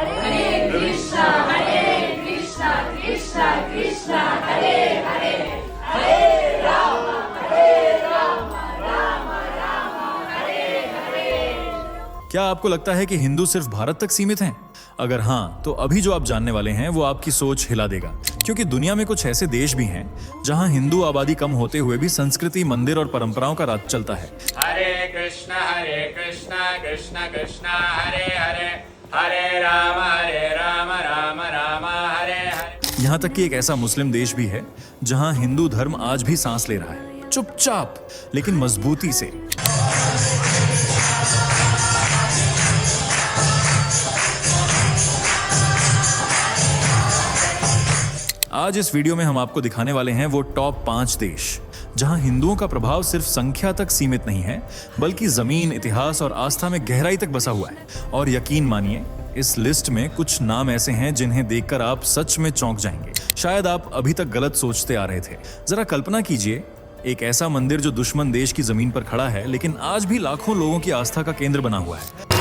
हरे कृष्णा कृष्णा कृष्णा हरे हरे, हरे राम राम राम हरे हरे। क्या आपको लगता है कि हिंदू सिर्फ भारत तक सीमित हैं? अगर हाँ, तो अभी जो आप जानने वाले हैं वो आपकी सोच हिला देगा, क्योंकि दुनिया में कुछ ऐसे देश भी हैं जहां हिंदू आबादी कम होते हुए भी संस्कृति, मंदिर और परंपराओं का राज चलता है। हरे कृष्णा कृष्णा कृष्णा हरे हरे, हरे राम राम राम हरे हरे। यहाँ तक कि एक ऐसा मुस्लिम देश भी है जहां हिंदू धर्म आज भी सांस ले रहा है, चुपचाप लेकिन मजबूती से। आज इस वीडियो में हम आपको दिखाने वाले हैं वो टॉप 5 देश जहां हिंदुओं का प्रभाव सिर्फ संख्या तक सीमित नहीं है, बल्कि जमीन, इतिहास और आस्था में गहराई तक बसा हुआ है। और यकीन मानिए, इस लिस्ट में कुछ नाम ऐसे हैं जिन्हें देखकर आप सच में चौंक जाएंगे। शायद आप अभी तक गलत सोचते आ रहे थे। जरा कल्पना कीजिए, एक ऐसा मंदिर जो दुश्मन देश की जमीन पर खड़ा है, लेकिन आज भी लाखों लोगों की आस्था का केंद्र बना हुआ है।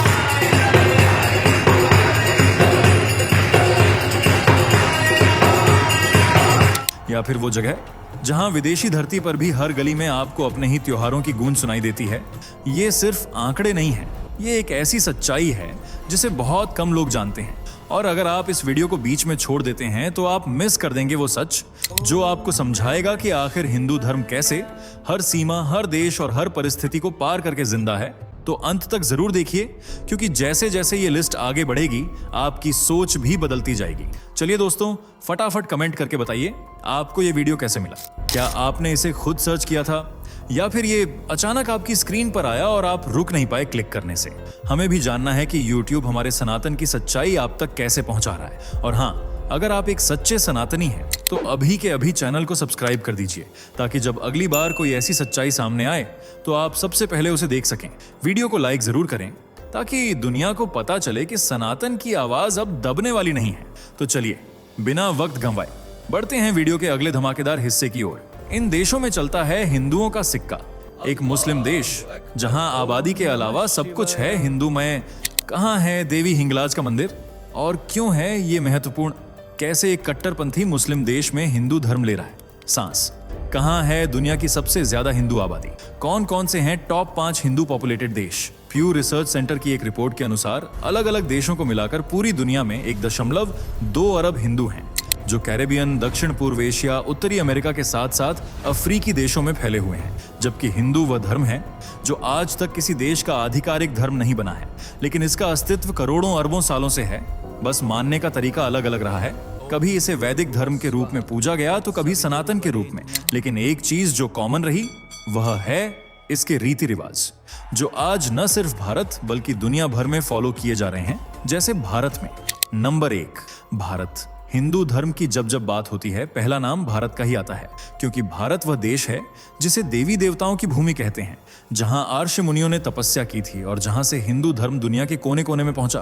या फिर वो जगह जहां विदेशी धरती पर भी हर गली में आपको अपने ही त्योहारों की गूंज सुनाई देती है। ये सिर्फ आंकड़े नहीं हैं, ये एक ऐसी सच्चाई है जिसे बहुत कम लोग जानते हैं। और अगर आप इस वीडियो को बीच में छोड़ देते हैं तो आप मिस कर देंगे वो सच जो आपको समझाएगा कि आखिर हिंदू धर्म कैसे हर सीमा, हर देश और हर परिस्थिति को पार करके जिंदा है। तो अंत तक जरूर देखिए, क्योंकि जैसे जैसे ये लिस्ट आगे बढ़ेगी आपकी सोच भी बदलती जाएगी। चलिए दोस्तों, फटाफट कमेंट करके बताइए आपको ये वीडियो कैसे मिला। क्या आपने इसे खुद सर्च किया था या फिर ये अचानक आपकी स्क्रीन पर आया और आप रुक नहीं पाए क्लिक करने से? हमें भी जानना है कि YouTube हमारे सनातन की सच्चाई आप तक कैसे पहुंचा रहा है। और हाँ, अगर आप एक सच्चे सनातनी हैं तो अभी के अभी चैनल को सब्सक्राइब कर दीजिए, ताकि जब अगली बार कोई ऐसी सच्चाई सामने आए तो आप सबसे पहले उसे देख सकें। वीडियो को लाइक जरूर करें ताकि दुनिया को पता चले कि सनातन की आवाज अब दबने वाली नहीं है। तो चलिए, बिना वक्त गंवाए बढ़ते हैं वीडियो के अगले धमाकेदार हिस्से की ओर। इन देशों में चलता है हिंदुओं का सिक्का। एक मुस्लिम देश जहां आबादी के अलावा सब कुछ है हिंदूमय। कहां है देवी हिंगलाज का मंदिर और क्यों है ये महत्वपूर्ण? कैसे एक कट्टरपंथी मुस्लिम देश में हिंदू धर्म ले रहा है सांस? कहां है दुनिया की सबसे ज्यादा हिंदू आबादी? कौन कौन से हैं टॉप 5 हिंदू पॉपुलेटेड देश? प्यू रिसर्च सेंटर की एक रिपोर्ट के अनुसार अलग अलग देशों को मिलाकर पूरी दुनिया में 1.2 अरब हिंदू हैं, जो कैरेबियन, दक्षिण पूर्व एशिया, उत्तरी अमेरिका के साथ साथ अफ्रीकी देशों में फैले हुए हैं। जबकि हिंदू वह धर्म है जो आज तक किसी देश का आधिकारिक धर्म नहीं बना है, लेकिन इसका अस्तित्व करोड़ों अरबों सालों से है। बस मानने का तरीका अलग अलग रहा है। कभी इसे वैदिक धर्म के रूप में पूजा गया तो कभी सनातन के रूप में। लेकिन एक चीज जो कॉमन रही वह है इसके रीति रिवाज, जो आज न सिर्फ भारत बल्कि दुनिया भर में फॉलो किए जा रहे हैं। जैसे भारत में नंबर 1, भारत। हिंदू धर्म की जब जब बात होती है, पहला नाम भारत का ही आता है, क्योंकि भारत वह देश है जिसे देवी देवताओं की भूमि कहते हैं, जहां आर्ष मुनियों ने तपस्या की थी और जहां से हिंदू धर्म दुनिया के कोने कोने में पहुंचा।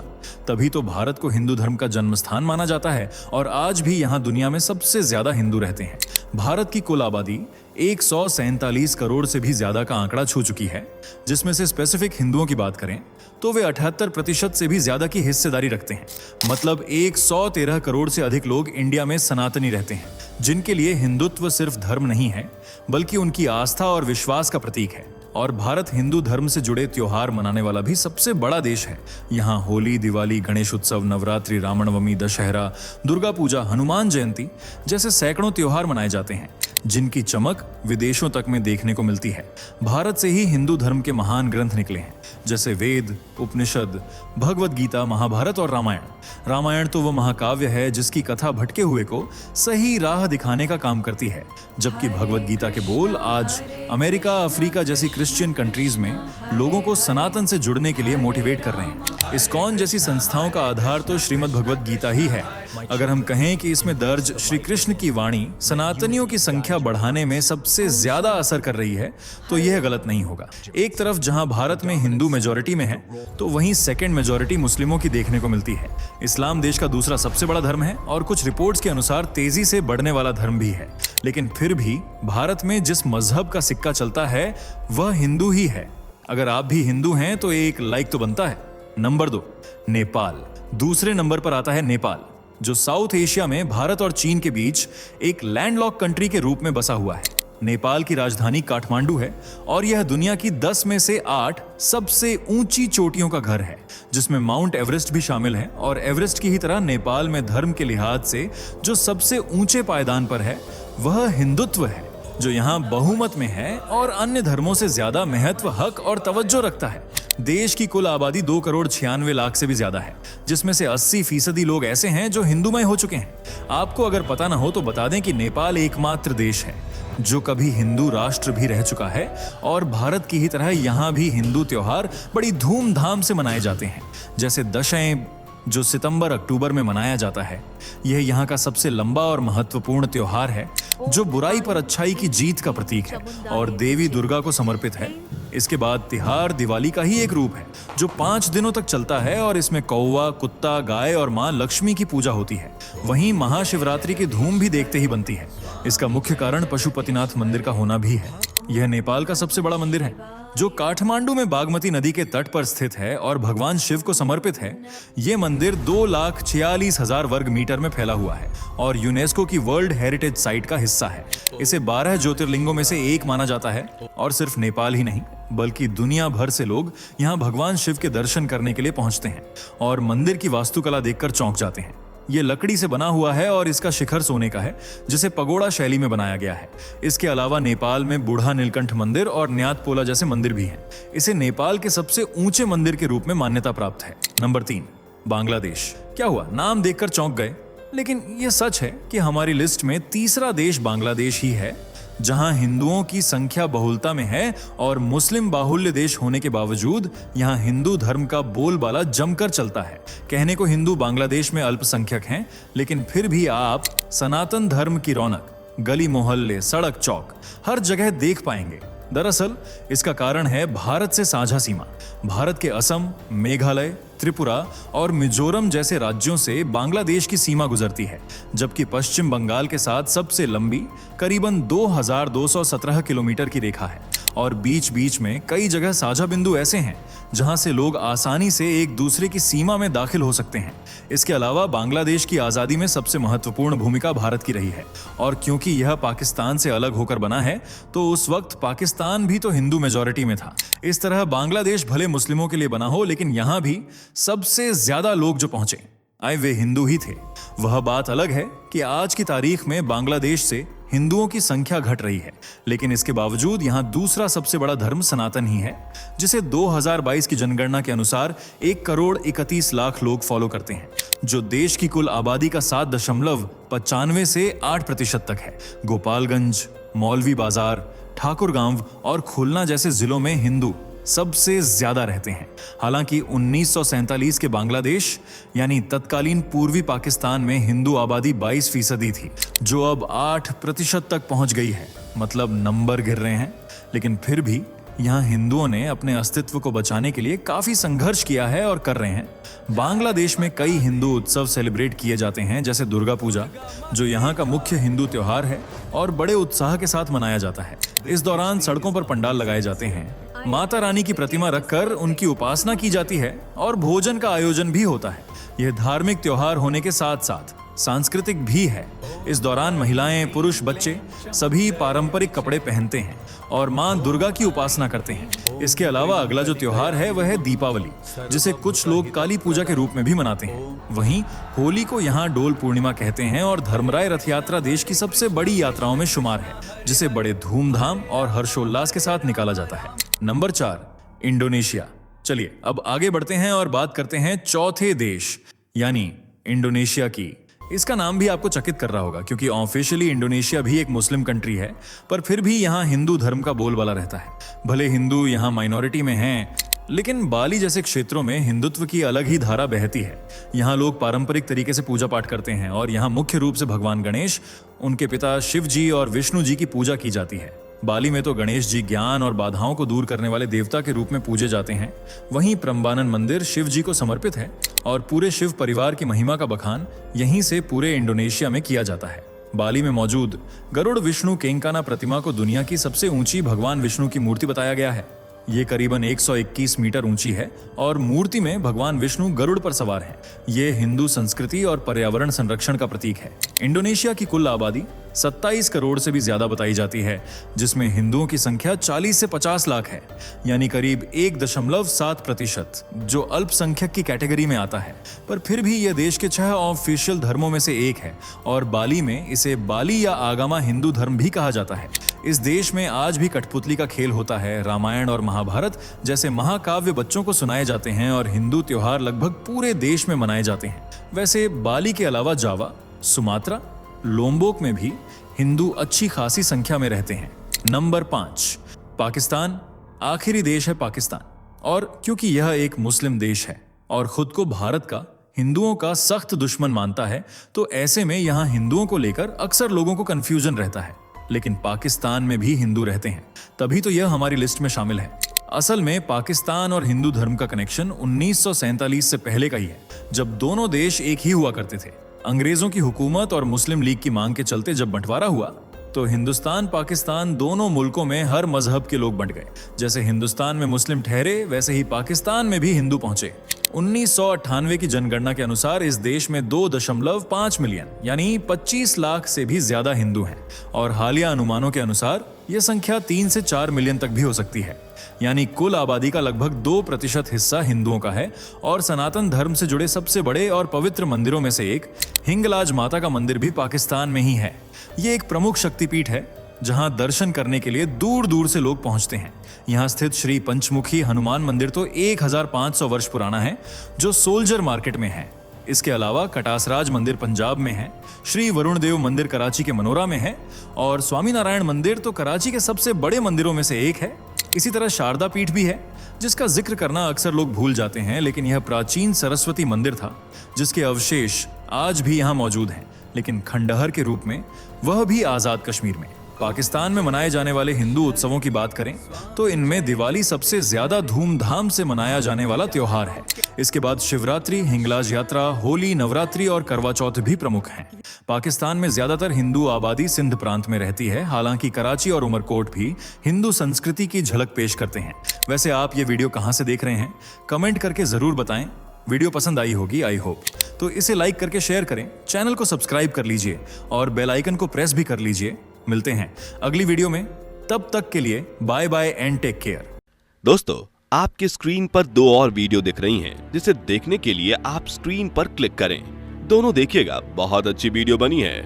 तभी तो भारत को हिंदू धर्म का जन्म स्थान माना जाता है और आज भी यहां दुनिया में सबसे ज्यादा हिंदू रहते हैं। भारत की कुल आबादी 147 करोड़ से भी ज्यादा का आंकड़ा छू चुकी है, जिसमें से स्पेसिफिक हिंदुओं की बात करें तो वे 78% से भी ज्यादा की हिस्सेदारी रखते हैं। मतलब 113 करोड़ से अधिक लोग इंडिया में सनातनी रहते हैं, जिनके लिए हिंदुत्व सिर्फ धर्म नहीं है बल्कि उनकी आस्था और विश्वास का प्रतीक है। और भारत हिंदू धर्म से जुड़े त्योहार मनाने वाला भी सबसे बड़ा देश है। यहाँ होली, दिवाली, गणेश उत्सव, नवरात्रि, रामनवमी, दशहरा, दुर्गा पूजा, हनुमान जयंती जैसे सैकड़ों त्योहार मनाए जाते हैं, जिनकी चमक विदेशों तक में देखने को मिलती है। भारत से ही हिंदू धर्म के महान ग्रंथ निकले हैं, जैसे वेद, उपनिषद, भगवद गीता, महाभारत और रामायण। रामायण तो वह महाकाव्य है जिसकी कथा भटके हुए को सही राह दिखाने का काम करती है, जबकि भगवद गीता के बोल आज अमेरिका, अफ्रीका जैसी क्रिश्चियन कंट्रीज में लोगों को सनातन से जुड़ने के लिए मोटिवेट कर रहे हैं। इस्कॉन जैसी संस्थाओं का आधार तो श्रीमद् भगवद गीता ही है। अगर हम कहें कि इसमें दर्ज श्री कृष्ण की वाणी सनातनियों की संख्या बढ़ाने में सबसे ज्यादा असर कर रही है, तो यह गलत नहीं होगा। एक तरफ जहां भारत में हिंदू मेजॉरिटी में है, तो वहीं सेकंड मेजॉरिटी मुस्लिमों की देखने को मिलती है। इस्लाम देश का दूसरा सबसे बड़ा धर्म है और कुछ रिपोर्ट्स के अनुसार तेजी से बढ़ने वाला धर्म भी है। लेकिन फिर भी भारत में जिस मजहब का सिक्का चलता है वह हिंदू ही है। अगर आप भी हिंदू हैं तो एक लाइक तो बनता है। नंबर 2, नेपाल। दूसरे नंबर पर आता है नेपाल, जो साउथ एशिया में भारत और चीन के बीच एक लैंडलॉक कंट्री के रूप में बसा हुआ है। नेपाल की राजधानी काठमांडू है और यह दुनिया की 10 में से 8 सबसे ऊंची चोटियों का घर है, जिसमें माउंट एवरेस्ट भी शामिल है। और एवरेस्ट की ही तरह नेपाल में धर्म के लिहाज से जो सबसे ऊंचे पायदान पर है वह हिंदुत्व है, जो यहाँ बहुमत में है और अन्य धर्मों से ज्यादा महत्व, हक और तवज्जो रखता है। देश की कुल आबादी 2,96,00,000 से भी ज्यादा है, जिसमें से 80% लोग ऐसे हैं जो हिंदूमय हो चुके हैं। आपको अगर पता ना हो तो बता दें कि नेपाल एकमात्र देश है जो कभी हिंदू राष्ट्र भी रह चुका है और भारत की ही तरह यहाँ भी हिंदू त्योहार बड़ी धूमधाम से मनाए जाते हैं, जैसे दशैं जो सितंबर-अक्टूबर में मनाया जाता है। यह यहाँ का सबसे लंबा और महत्वपूर्ण त्योहार है जो बुराई पर अच्छाई की जीत का प्रतीक है और देवी दुर्गा को समर्पित है। इसके बाद तिहार दिवाली का ही एक रूप है जो 5 दिनों तक चलता है और इसमें कौवा, कुत्ता, गाय और मां लक्ष्मी की पूजा होती है। वहीं महाशिवरात्रि की धूम भी देखते ही बनती है। इसका मुख्य कारण पशुपतिनाथ मंदिर का होना भी है। यह नेपाल का सबसे बड़ा मंदिर है जो काठमांडू में बागमती नदी के तट पर स्थित है और भगवान शिव को समर्पित है। ये मंदिर 2,46,000 वर्ग मीटर में फैला हुआ है और यूनेस्को की वर्ल्ड हेरिटेज साइट का हिस्सा है। इसे 12 ज्योतिर्लिंगों में से एक माना जाता है और सिर्फ नेपाल ही नहीं बल्कि दुनिया भर से लोग यहाँ भगवान शिव के दर्शन करने के लिए पहुंचते हैं और मंदिर की वास्तुकला देखकर चौंक जाते हैं। ये लकड़ी से बना हुआ है और इसका शिखर सोने का है, जिसे पगोड़ा शैली में बनाया गया है। इसके अलावा नेपाल में बूढ़ा नीलकंठ मंदिर और न्यातपोला जैसे मंदिर भी हैं। इसे नेपाल के सबसे ऊंचे मंदिर के रूप में मान्यता प्राप्त है। नंबर 3, बांग्लादेश। क्या हुआ, नाम देखकर चौंक गए? लेकिन यह सच है कि हमारी लिस्ट में तीसरा देश बांग्लादेश ही है, जहां हिंदुओं की संख्या बहुलता में है और मुस्लिम बाहुल्य देश होने के बावजूद यहां हिंदू धर्म का बोलबाला जमकर चलता है। कहने को हिंदू बांग्लादेश में अल्पसंख्यक हैं, लेकिन फिर भी आप सनातन धर्म की रौनक गली मोहल्ले, सड़क चौक हर जगह देख पाएंगे। दरअसल इसका कारण है भारत से साझा सीमा। भारत के असम, मेघालय, त्रिपुरा और मिजोरम जैसे राज्यों से बांग्लादेश की सीमा गुजरती है, जबकि पश्चिम बंगाल के साथ सबसे लंबी करीबन 2,217 किलोमीटर की रेखा है और बीच बीच में कई जगह साझा बिंदु ऐसे हैं जहां से लोग आसानी से एक दूसरे की सीमा में दाखिल हो सकते हैं। इसके अलावा बांग्लादेश की आज़ादी में सबसे महत्वपूर्ण भूमिका भारत की रही है और क्योंकि यह पाकिस्तान से अलग होकर बना है तो उस वक्त पाकिस्तान भी तो हिंदू मेजॉरिटी में था। इस तरह बांग्लादेश भले मुस्लिमों के लिए बना हो, लेकिन यहां भी सबसे ज्यादा लोग जो पहुंचे आए वे हिंदू ही थे। वह बात अलग है कि आज की तारीख में बांग्लादेश से हिंदुओं की संख्या घट रही है, लेकिन इसके बावजूद यहाँ दूसरा सबसे बड़ा धर्म सनातन ही है, जिसे 2022 की जनगणना के अनुसार 1,31,00,000 लोग फॉलो करते हैं, जो देश की कुल आबादी का 7.95 से 8% तक है। गोपालगंज, मौलवी बाजार, ठाकुरगांव और खुलना जैसे जिलों में हिंदू सबसे ज्यादा रहते हैं। हालांकि 1947 के बांग्लादेश यानी तत्कालीन पूर्वी पाकिस्तान में हिंदू आबादी 22% थी, जो अब 8% तक पहुंच गई है। मतलब नंबर गिर रहे हैं, लेकिन फिर भी यहाँ हिंदुओं ने अपने अस्तित्व को बचाने के लिए काफी संघर्ष किया है और कर रहे हैं। बांग्लादेश में कई हिंदू उत्सव सेलिब्रेट किए जाते हैं, जैसे दुर्गा पूजा, जो यहाँ का मुख्य हिंदू त्योहार है और बड़े उत्साह के साथ मनाया जाता है। इस दौरान सड़कों पर पंडाल लगाए जाते हैं, माता रानी की प्रतिमा रखकर उनकी उपासना की जाती है और भोजन का आयोजन भी होता है। यह धार्मिक त्योहार होने के साथ साथ सांस्कृतिक भी है। इस दौरान महिलाएं, पुरुष, बच्चे सभी पारंपरिक कपड़े पहनते हैं और मां दुर्गा की उपासना करते हैं। इसके अलावा अगला जो त्योहार है वह है दीपावली, जिसे कुछ लोग काली पूजा के रूप में भी मनाते हैं। वहीं होली को यहाँ डोल पूर्णिमा कहते हैं और धर्मराय रथ यात्रा देश की सबसे बड़ी यात्राओं में शुमार है, जिसे बड़े धूमधाम और हर्षोल्लास के साथ निकाला जाता है। Number 4, Indonesia. चलिए अब आगे बढ़ते हैं और बात करते हैं चौथे देश यानी इंडोनेशिया की। इसका नाम भी आपको चकित कर रहा होगा, क्योंकि ऑफिशियली इंडोनेशिया भी एक मुस्लिम कंट्री है, पर फिर भी यहाँ हिंदू धर्म का बोलबाला रहता है। भले हिंदू यहाँ माइनॉरिटी में हैं, लेकिन बाली जैसे क्षेत्रों में हिंदुत्व की अलग ही धारा बहती है। यहाँ लोग पारंपरिक तरीके से पूजा पाठ करते हैं और यहाँ मुख्य रूप से भगवान गणेश, उनके पिता शिव जी और विष्णु जी की पूजा की जाती है। बाली में तो गणेश जी ज्ञान और बाधाओं को दूर करने वाले देवता के रूप में पूजे जाते हैं। वहीं प्रम्बानन मंदिर शिव जी को समर्पित है और पूरे शिव परिवार की महिमा का बखान यहीं से पूरे इंडोनेशिया में किया जाता है। बाली में मौजूद गरुड़ विष्णु केंकाना प्रतिमा को दुनिया की सबसे ऊंची भगवान विष्णु की मूर्ति बताया गया है। ये करीबन 121 मीटर ऊंची है और मूर्ति में भगवान विष्णु गरुड़ पर सवार हैं। ये हिंदू संस्कृति और पर्यावरण संरक्षण का प्रतीक है। इंडोनेशिया की कुल आबादी 27 करोड़ से भी ज्यादा बताई जाती है, जिसमें हिंदुओं की संख्या 40 से 50 लाख है, यानी करीब 1.7%, जो अल्पसंख्यक की कैटेगरी में आता है। पर फिर भी यह देश के 6 ऑफिशियल धर्मों में से एक है और बाली में इसे बाली या आगामा हिंदू धर्म भी कहा जाता है। इस देश में आज भी कठपुतली का खेल होता है। रामायण और महाभारत जैसे महाकाव्य बच्चों को सुनाए जाते हैं और हिंदू त्योहार लगभग पूरे देश में मनाए जाते हैं। वैसे बाली के अलावा जावा, सुमात्रा, लोम्बोक में भी हिंदू अच्छी खासी संख्या में रहते हैं। नंबर 5, पाकिस्तान। आखिरी देश है पाकिस्तान, और क्योंकि यह एक मुस्लिम देश है और खुद को भारत का, हिंदुओं का सख्त दुश्मन मानता है, तो ऐसे में यहाँ हिंदुओं को लेकर अक्सर लोगों को कंफ्यूजन रहता है। लेकिन पाकिस्तान में भी हिंदू रहते हैं, तभी तो यह हमारी लिस्ट में शामिल है। असल में पाकिस्तान और हिंदू धर्म का कनेक्शन 1947 से पहले का ही है, जब दोनों देश एक ही हुआ करते थे। अंग्रेजों की हुकूमत और मुस्लिम लीग की मांग के चलते जब बंटवारा हुआ, तो हिंदुस्तान पाकिस्तान दोनों मुल्कों में हर मजहब के लोग बंट गए। जैसे हिंदुस्तान में मुस्लिम ठहरे, वैसे ही पाकिस्तान में भी हिंदू पहुंचे। 1998 की जनगणना के अनुसार इस देश में 2.5 मिलियन यानी 25 लाख से भी ज्यादा हिंदू हैं, और हालिया अनुमानों के अनुसार यह संख्या 3 से 4 मिलियन तक भी हो सकती है। यानी कुल आबादी का लगभग 2% हिस्सा हिंदुओं का है। और सनातन धर्म से जुड़े सबसे बड़े और पवित्र मंदिरों में से एक हिंगलाज माता का मंदिर भी पाकिस्तान में ही है। ये एक प्रमुख शक्तिपीठ है जहां दर्शन करने के लिए दूर दूर से लोग पहुंचते हैं। यहां स्थित श्री पंचमुखी हनुमान मंदिर तो 1500 वर्ष पुराना है, जो सोल्जर मार्केट में है। इसके अलावा कटासराज मंदिर पंजाब में है, श्री वरुण देव मंदिर कराची के मनोरा में है, और स्वामीनारायण मंदिर तो कराची के सबसे बड़े मंदिरों में से एक है। इसी तरह शारदा पीठ भी है, जिसका जिक्र करना अक्सर लोग भूल जाते हैं, लेकिन यह प्राचीन सरस्वती मंदिर था, जिसके अवशेष आज भी यहाँ मौजूद हैं, लेकिन खंडहर के रूप में, वह भी आजाद कश्मीर में। पाकिस्तान में मनाए जाने वाले हिंदू उत्सवों की बात करें तो इनमें दिवाली सबसे ज्यादा धूमधाम से मनाया जाने वाला त्योहार है। इसके बाद शिवरात्रि, हिंगलाज यात्रा, होली, नवरात्रि और करवा चौथ भी प्रमुख हैं। पाकिस्तान में ज्यादातर हिंदू आबादी सिंध प्रांत में रहती है, हालांकि कराची और उमरकोट भी हिंदू संस्कृति की झलक पेश करते हैं। वैसे आप ये वीडियो कहां से देख रहे हैं, कमेंट करके जरूर बताएं। वीडियो पसंद आई होगी, आई होप, तो इसे लाइक करके शेयर करें, चैनल को सब्सक्राइब कर लीजिए और बेल आइकन को प्रेस भी कर लीजिए। मिलते हैं अगली वीडियो में, तब तक के लिए bye bye and take care. दोस्तों, आपके स्क्रीन पर 2 और वीडियो दिख रही हैं, जिसे देखने के लिए आप स्क्रीन पर क्लिक करें। दोनों देखिएगा, बहुत अच्छी वीडियो बनी है।